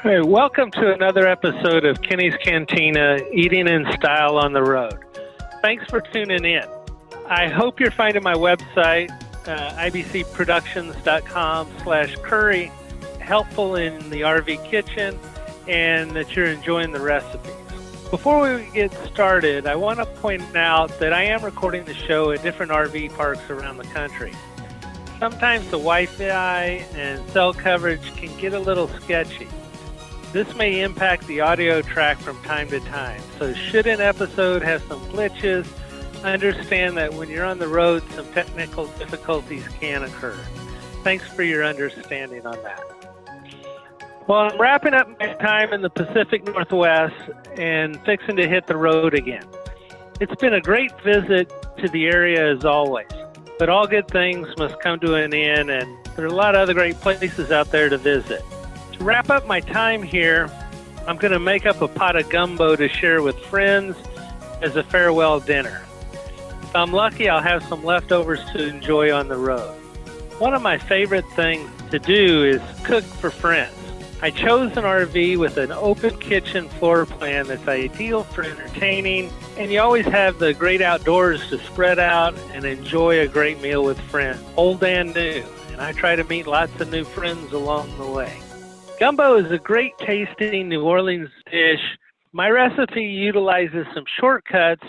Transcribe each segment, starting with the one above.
Hey, welcome to another episode of Kenny's Cantina, Eating in Style on the Road. Thanks for tuning in. I hope you're finding my website, ibcproductions.com/curry, helpful in the RV kitchen, and that you're enjoying the recipes. Before we get started, I want to point out that I am recording the show at different RV parks around the country. Sometimes the Wi-Fi and cell coverage can get a little sketchy. This may impact the audio track from time to time, so should an episode have some glitches, understand that when you're on the road, some technical difficulties can occur. Thanks for your understanding on that. Well, I'm wrapping up my time in the Pacific Northwest and fixing to hit the road again. It's been a great visit to the area as always, but all good things must come to an end, and there are a lot of other great places out there to visit. To wrap up my time here, I'm going to make up a pot of gumbo to share with friends as a farewell dinner. If I'm lucky, I'll have some leftovers to enjoy on the road. One of my favorite things to do is cook for friends. I chose an RV with an open kitchen floor plan that's ideal for entertaining, and you always have the great outdoors to spread out and enjoy a great meal with friends, old and new. And I try to meet lots of new friends along the way. Gumbo is a great tasting New Orleans dish. My recipe utilizes some shortcuts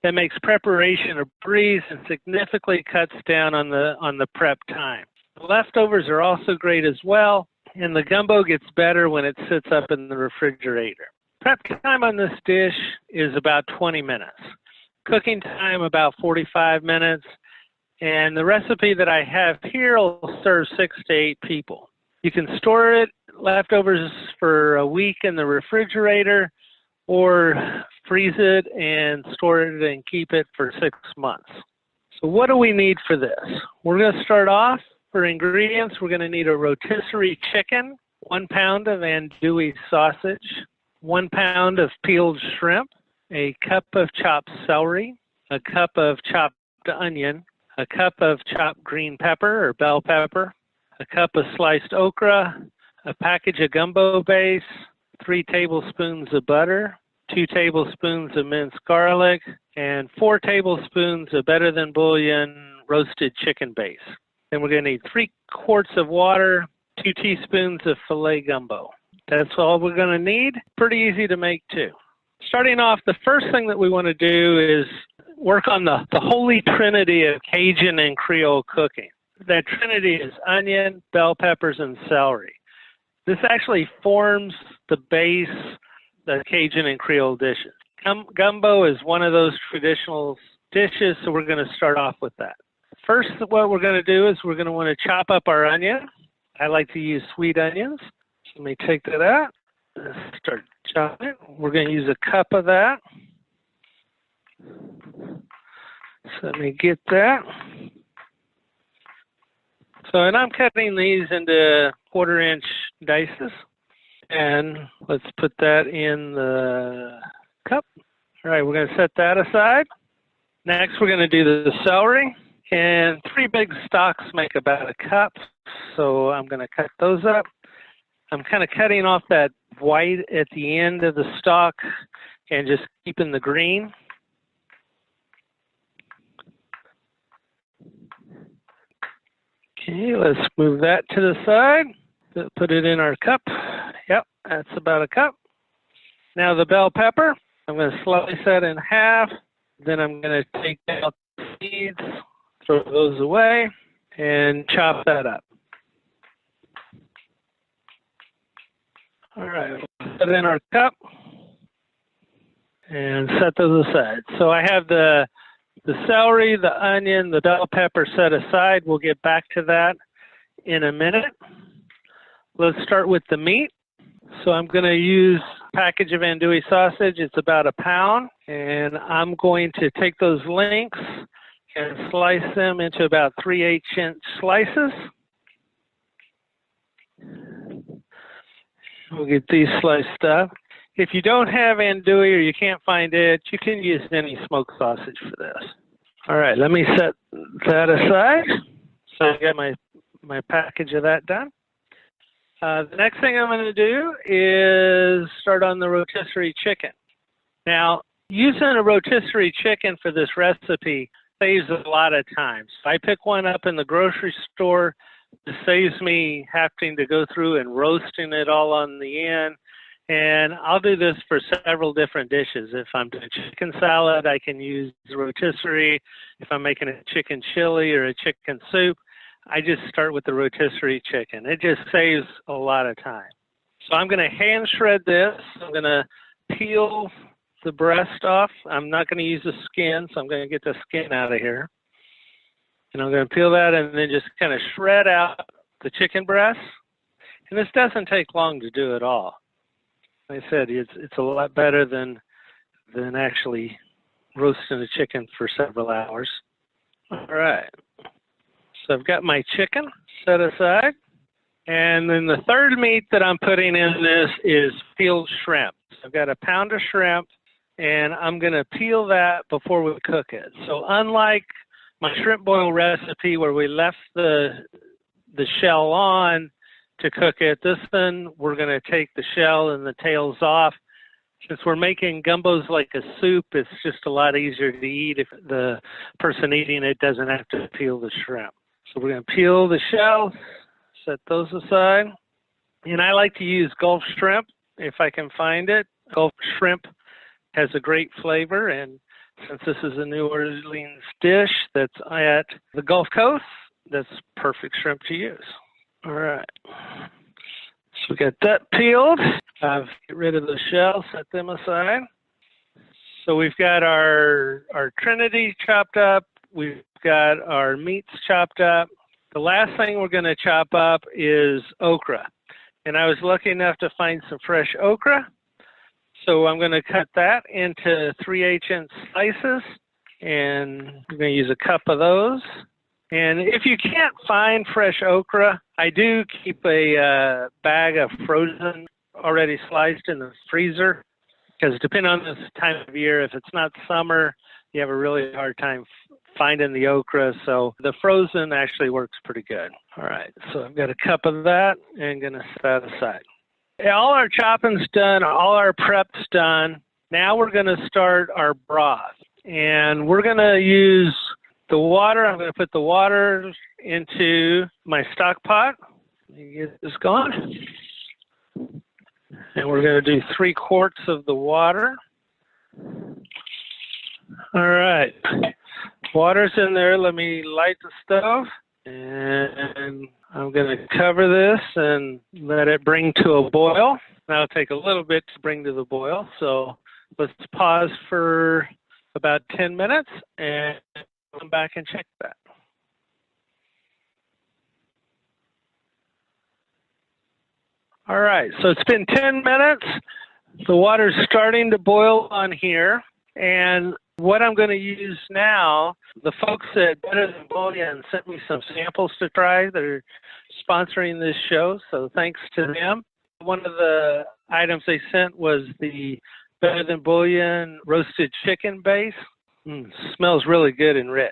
that makes preparation a breeze and significantly cuts down on the prep time. The leftovers are also great as well, and the gumbo gets better when it sits up in the refrigerator. Prep time on this dish is about 20 minutes. Cooking time about 45 minutes, and the recipe that I have here will serve 6 to 8 people. You can store it, leftovers, for a week in the refrigerator, or freeze it and store it and keep it for 6 months. So what do we need for this? We're going to start off. For ingredients, we're going to need a rotisserie chicken, 1 pound of andouille sausage, 1 pound of peeled shrimp, a cup of chopped celery, a cup of chopped onion, a cup of chopped green pepper or bell pepper, a cup of sliced okra, a package of gumbo base, 3 tablespoons of butter, 2 tablespoons of minced garlic, and 4 tablespoons of better than bouillon roasted chicken base. Then we're going to need 3 quarts of water, 2 teaspoons of filet gumbo. That's all we're going to need. Pretty easy to make too. Starting off, the first thing that we want to do is work on the holy trinity of Cajun and Creole cooking. That trinity is onion, bell peppers, and celery. This actually forms the base of Cajun and Creole dishes. Gumbo is one of those traditional dishes, so we're going to start off with that. First, what we're going to do is we're going to want to chop up our onion. I like to use sweet onions. So let me take that out and start chopping it. We're going to use a cup of that. So let me get that. So, and I'm cutting these into 1/4-inch dices. And let's put that in the cup. All right, we're going to set that aside. Next, we're going to do the celery. And 3 big stalks make about a cup, so I'm going to cut those up. I'm kind of cutting off that white at the end of the stalk and just keeping the green. Okay, let's move that to the side. Put it in our cup. Yep, that's about a cup. Now the bell pepper, I'm going to slice that in half. Then I'm going to take out the seeds, throw those away, and chop that up. All right, put it in our cup and set those aside. So I have the celery, the onion, the bell pepper set aside. We'll get back to that in a minute. Let's start with the meat. So I'm going to use a package of andouille sausage. It's about 1 pound. And I'm going to take those links and slice them into about 3/8-inch slices. We'll get these sliced up. If you don't have andouille or you can't find it, you can use any smoked sausage for this. All right, let me set that aside. So I got my package of that done. The next thing I'm going to do is start on the rotisserie chicken. Now, using a rotisserie chicken for this recipe saves a lot of time. So I pick one up in the grocery store. It saves me having to go through and roasting it all on the end. And I'll do this for several different dishes. If I'm doing chicken salad, I can use rotisserie. If I'm making a chicken chili or a chicken soup, I just start with the rotisserie chicken. It just saves a lot of time. So I'm going to hand shred this. I'm going to peel the breast off. I'm not going to use the skin, so I'm going to get the skin out of here. And I'm going to peel that and then just kind of shred out the chicken breast. And this doesn't take long to do at all. Like I said, it's a lot better than actually roasting the chicken for several hours. All right. So I've got my chicken set aside. And then the third meat that I'm putting in this is peeled shrimp. So I've got a pound of shrimp, and I'm going to peel that before we cook it. So unlike my shrimp boil recipe where we left the shell on to cook it, this one we're going to take the shell and the tails off. Since we're making gumbos like a soup, it's just a lot easier to eat if the person eating it doesn't have to peel the shrimp. So we're going to peel the shell, set those aside. And I like to use Gulf shrimp if I can find it. Gulf shrimp has a great flavor, and since this is a New Orleans dish that's at the Gulf Coast, that's perfect shrimp to use. All right. So we got that peeled. I've get rid of the shell, set them aside. So we've got our Trinity chopped up. We've got our meats chopped up. The last thing we're going to chop up is okra. And I was lucky enough to find some fresh okra. So I'm going to cut that into 3/8-inch slices. And I'm going to use a cup of those. And if you can't find fresh okra, I do keep a bag of frozen, already sliced in the freezer. Because depending on this time of year, if it's not summer, you have a really hard time finding the okra. So the frozen actually works pretty good. All right, so I've got a cup of that and going to set that aside. All our chopping's done, all our prep's done. Now we're going to start our broth. And we're going to use the water. I'm going to put the water into my stock pot. Let me get this going. And we're going to do 3 quarts of the water. All right. Water's in there. Let me light the stove. And I'm going to cover this and let it bring to a boil. Now it'll take a little bit to bring to the boil. So let's pause for about 10 minutes and come back and check that. All right, so it's been 10 minutes. The water's starting to boil on here. And what I'm going to use now, the folks at Better Than Bouillon sent me some samples to try. They're sponsoring this show, so thanks to them. One of the items they sent was the Better Than Bouillon roasted chicken base. Smells really good and rich.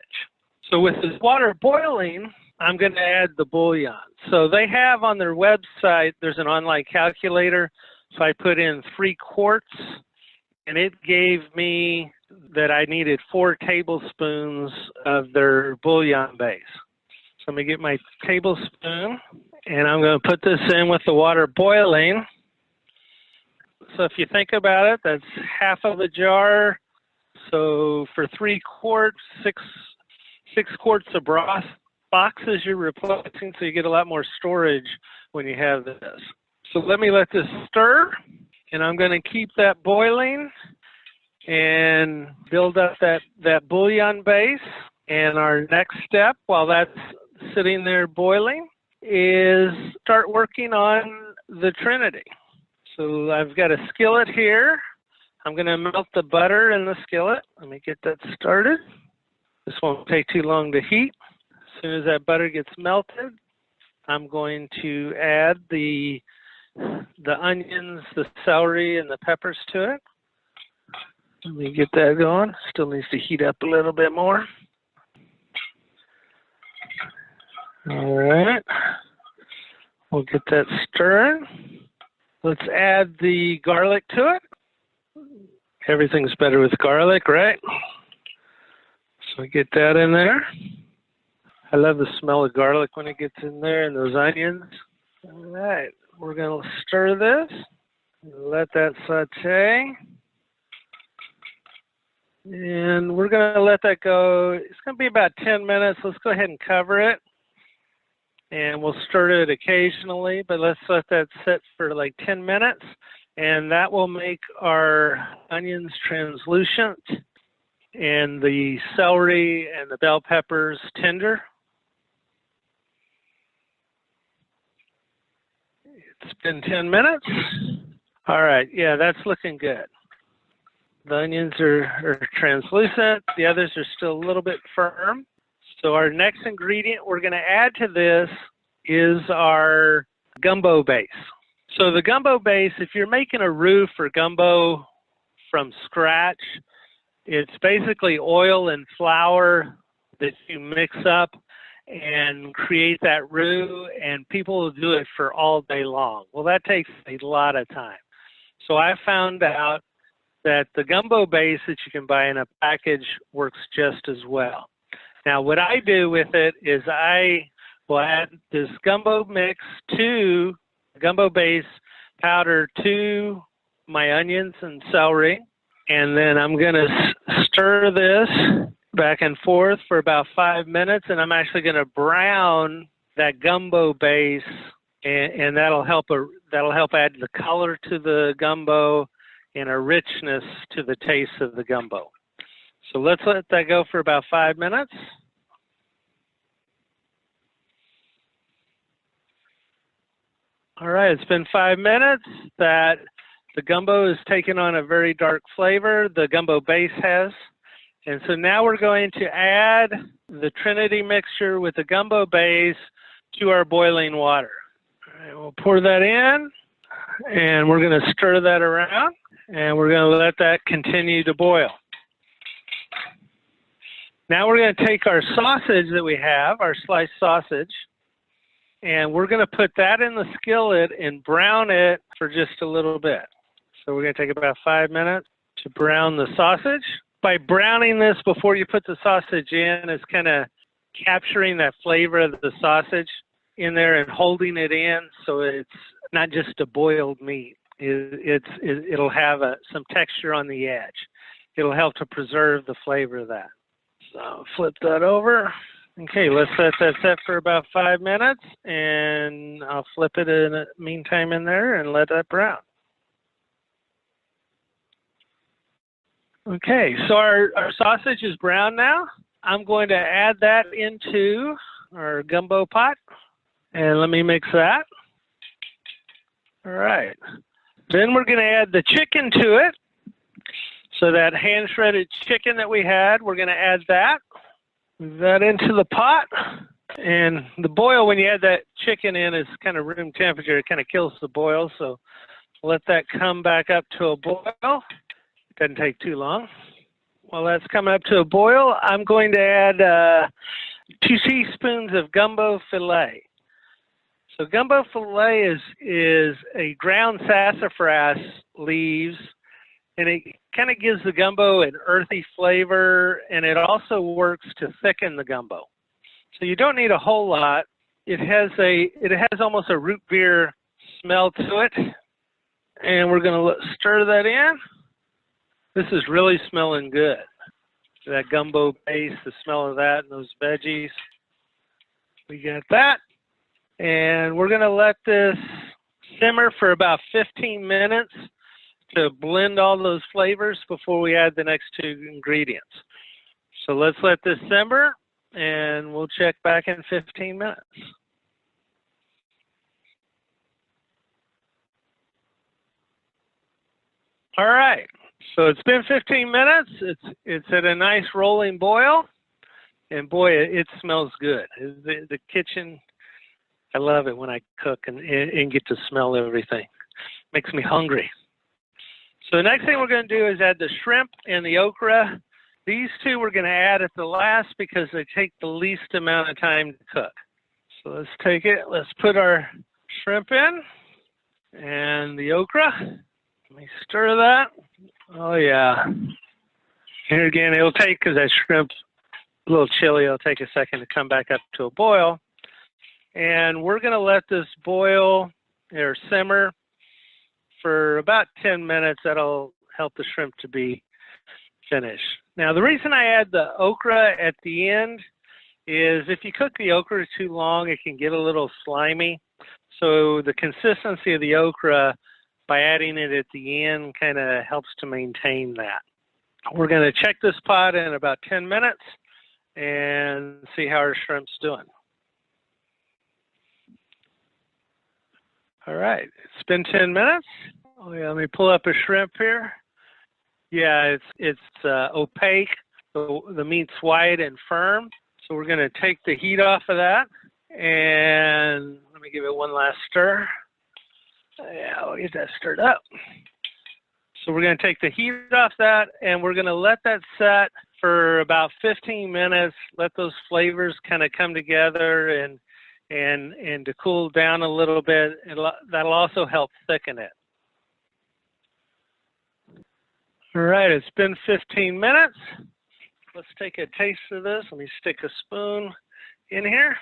So with this water boiling, I'm going to add the bouillon. So they have on their website, there's an online calculator. So I put in 3 quarts, and it gave me that I needed 4 tablespoons of their bouillon base. So I'm going to get my tablespoon, and I'm going to put this in with the water boiling. So if you think about it, that's half of a jar. So for 3 quarts, six quarts of broth. Boxes you're replacing, so you get a lot more storage when you have this. So let me let this stir, and I'm going to keep that boiling and build up that bouillon base. And our next step, while that's sitting there boiling, is start working on the Trinity. So I've got a skillet here. I'm going to melt the butter in the skillet. Let me get that started. This won't take too long to heat. As soon as that butter gets melted, I'm going to add the onions, the celery, and the peppers to it. Let me get that going. Still needs to heat up a little bit more. All right. We'll get that stirring. Let's add the garlic to it. Everything's better with garlic, right? So get that in there. I love the smell of garlic when it gets in there and those onions. All right, we're going to stir this. Let that saute. And we're going to let that go. It's going to be about 10 minutes. Let's go ahead and cover it. And we'll stir it occasionally, but let's let that sit for like 10 minutes. And that will make our onions translucent and the celery and the bell peppers tender. It's been 10 minutes. All right, yeah, that's looking good. The onions are translucent. The others are still a little bit firm. So our next ingredient we're going to add to this is our gumbo base. So the gumbo base, if you're making a roux for gumbo from scratch, it's basically oil and flour that you mix up and create that roux, and people will do it for all day long. Well, that takes a lot of time. So I found out that the gumbo base that you can buy in a package works just as well. Now, what I do with it is I will add this gumbo mix to gumbo base powder to my onions and celery, and then I'm going to stir this back and forth for about 5 minutes, and I'm actually going to brown that gumbo base, and that'll help add the color to the gumbo and a richness to the taste of the gumbo. So let's let that go for about 5 minutes. All right, it's been 5 minutes that the gumbo has taken on a very dark flavor. The gumbo base has. And so now we're going to add the Trinity mixture with the gumbo base to our boiling water. All right, we'll pour that in, and we're going to stir that around, and we're going to let that continue to boil. Now we're going to take our sausage that we have, our sliced sausage, and we're going to put that in the skillet and brown it for just a little bit. So we're going to take about 5 minutes to brown the sausage. By browning this before you put the sausage in, it's kind of capturing that flavor of the sausage in there and holding it in, so it's not just a boiled meat. It'll have some texture on the edge. It'll help to preserve the flavor of that. So flip that over. Okay, let's let that set for about 5 minutes, and I'll flip it in the meantime in there and let that brown. Okay, so our sausage is brown now. I'm going to add that into our gumbo pot, and let me mix that. All right. Then we're going to add the chicken to it. So that hand-shredded chicken that we had, we're going to add that. Move that into the pot. And the boil, when you add that chicken in, is kind of room temperature. It kind of kills the boil, so let that come back up to a boil. Doesn't take too long. While that's coming up to a boil, I'm going to add 2 teaspoons of gumbo filet. So gumbo filet is a ground sassafras leaves, and it kind of gives the gumbo an earthy flavor, and it also works to thicken the gumbo. So you don't need a whole lot. It has almost a root beer smell to it, and we're going to stir that in. This is really smelling good. That gumbo base, the smell of that and those veggies. We got that. And we're going to let this simmer for about 15 minutes to blend all those flavors before we add the next 2 ingredients. So let's let this simmer, and we'll check back in 15 minutes. All right. So it's been 15 minutes. It's at a nice rolling boil, and boy, it smells good. The kitchen, I love it when I cook and get to smell everything. Makes me hungry. So the next thing we're going to do is add the shrimp and the okra. These 2 we're going to add at the last because they take the least amount of time to cook. So let's take it. Let's put our shrimp in and the okra. Let me stir that. Oh, yeah. Here again, it'll take, because that shrimp's a little chilly, it'll take a second to come back up to a boil. And we're going to let this boil or simmer for about 10 minutes. That'll help the shrimp to be finished. Now, the reason I add the okra at the end is if you cook the okra too long, it can get a little slimy. So the consistency of the okra, by adding it at the end, kind of helps to maintain that. We're going to check this pot in about 10 minutes and see how our shrimp's doing. All right, it's been 10 minutes. Oh yeah, let me pull up a shrimp here. Yeah, it's opaque. The meat's white and firm. So we're going to take the heat off of that, and let me give it one last stir. Yeah, I'll get that stirred up. So we're going to take the heat off that, and we're going to let that set for about 15 minutes. Let those flavors kind of come together and to cool down a little bit. That'll also help thicken it. All right, it's been 15 minutes. Let's take a taste of this. Let me stick a spoon in here.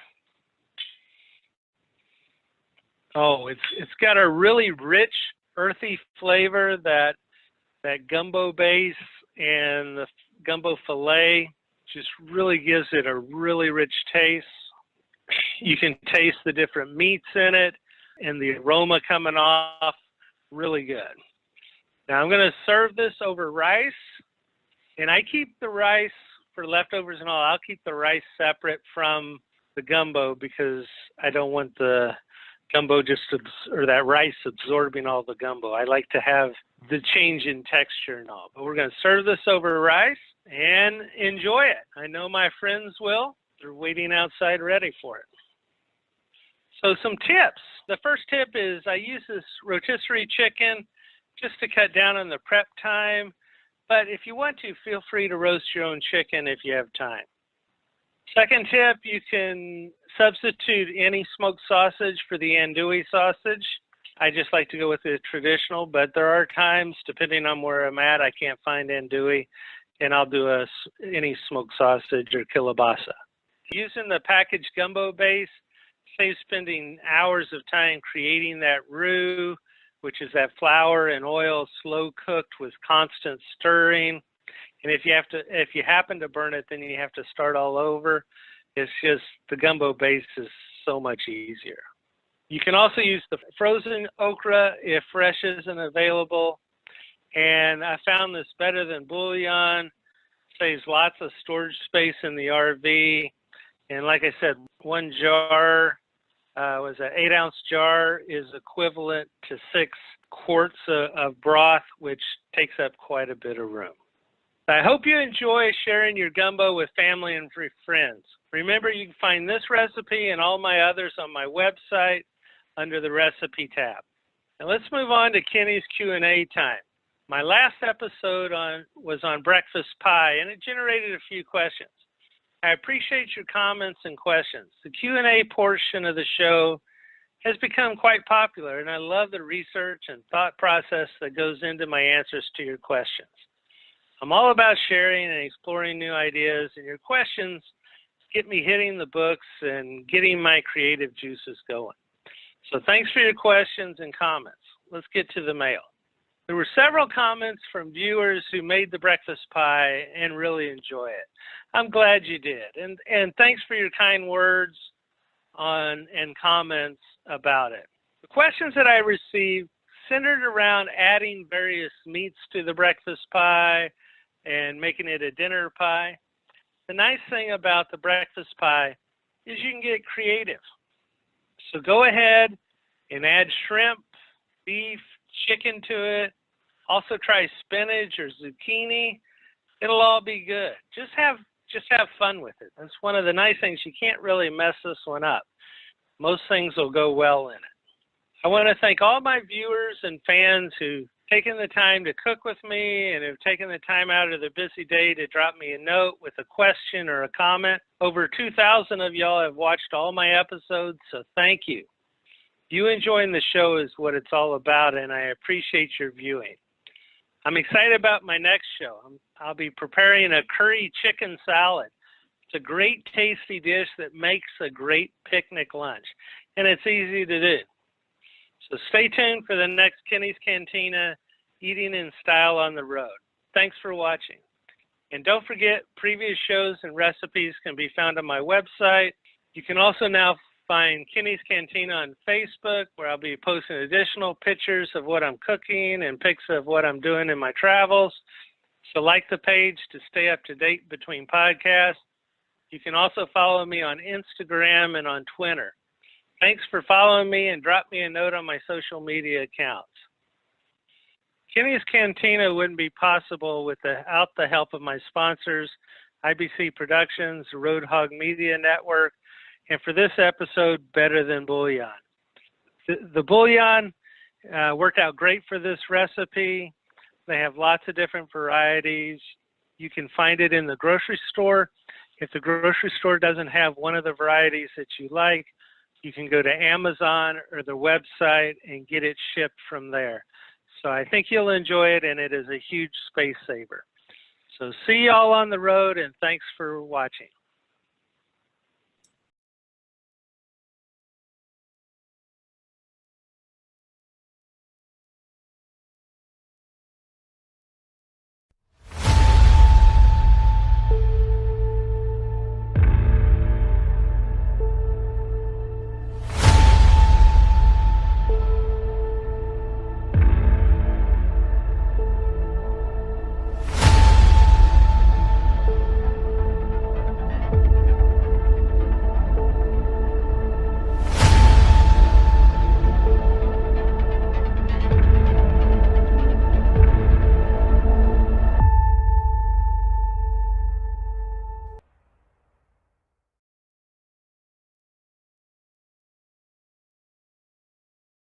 Oh, it's got a really rich, earthy flavor that gumbo base and the gumbo fillet just really gives it a really rich taste. You can taste the different meats in it and the aroma coming off, really good. Now I'm going to serve this over rice, and I keep the rice for leftovers and all. I'll keep the rice separate from the gumbo because I don't want the gumbo or that rice absorbing all the gumbo. I like to have the change in texture and all. But we're going to serve this over rice and enjoy it. I know my friends will. They're waiting outside ready for it. So some tips. The first tip is I use this rotisserie chicken just to cut down on the prep time. But if you want to, feel free to roast your own chicken if you have time. Second tip, you can substitute any smoked sausage for the andouille sausage. I just like to go with the traditional, but there are times, depending on where I'm at, I can't find andouille, and I'll do any smoked sausage or kielbasa. Using the packaged gumbo base saves spending hours of time creating that roux, which is that flour and oil slow cooked with constant stirring. And if you happen to burn it, then you have to start all over. It's just the gumbo base is so much easier. You can also use the frozen okra if fresh isn't available. And I found this better than bouillon. Saves lots of storage space in the RV. And like I said, one jar was an 8-ounce jar is equivalent to 6 quarts of broth, which takes up quite a bit of room. I hope you enjoy sharing your gumbo with family and friends. Remember, you can find this recipe and all my others on my website under the recipe tab. Now let's move on to Kenny's Q&A time. My last episode was on breakfast pie, and it generated a few questions. I appreciate your comments and questions. The Q&A portion of the show has become quite popular, and I love the research and thought process that goes into my answers to your questions. I'm all about sharing and exploring new ideas, and your questions get me hitting the books and getting my creative juices going. So thanks for your questions and comments. Let's get to the mail. There were several comments from viewers who made the breakfast pie and really enjoy it. I'm glad you did. And thanks for your kind words and comments about it. The questions that I received centered around adding various meats to the breakfast pie and making it a dinner pie. The nice thing about the breakfast pie is you can get creative. So go ahead and add shrimp, beef, chicken to it. Also try spinach or zucchini. It'll all be good. Just have fun with it. That's one of the nice things. You can't really mess this one up. Most things will go well in it. I want to thank all my viewers and fans who've taken the time to cook with me and have taken the time out of their busy day to drop me a note with a question or a comment. Over 2,000 of y'all have watched all my episodes, so thank you. You enjoying the show is what it's all about, and I appreciate your viewing. I'm excited about my next show. I'll be preparing a curry chicken salad. It's a great, tasty dish that makes a great picnic lunch, and it's easy to do. So stay tuned for the next Kenny's Cantina, Eating in Style on the Road. Thanks for watching. And don't forget, previous shows and recipes can be found on my website. You can also now find Kenny's Cantina on Facebook, where I'll be posting additional pictures of what I'm cooking and pics of what I'm doing in my travels. So like the page to stay up to date between podcasts. You can also follow me on Instagram and on Twitter. Thanks for following me, and drop me a note on my social media accounts. Kenny's Cantina wouldn't be possible without the help of my sponsors, IBC Productions, Road Hog Media Network, and for this episode, Better Than Bouillon. The bouillon worked out great for this recipe. They have lots of different varieties. You can find it in the grocery store. If the grocery store doesn't have one of the varieties that you like, you can go to Amazon or the website and get it shipped from there. So I think you'll enjoy it, and it is a huge space saver. So see y'all on the road, and thanks for watching.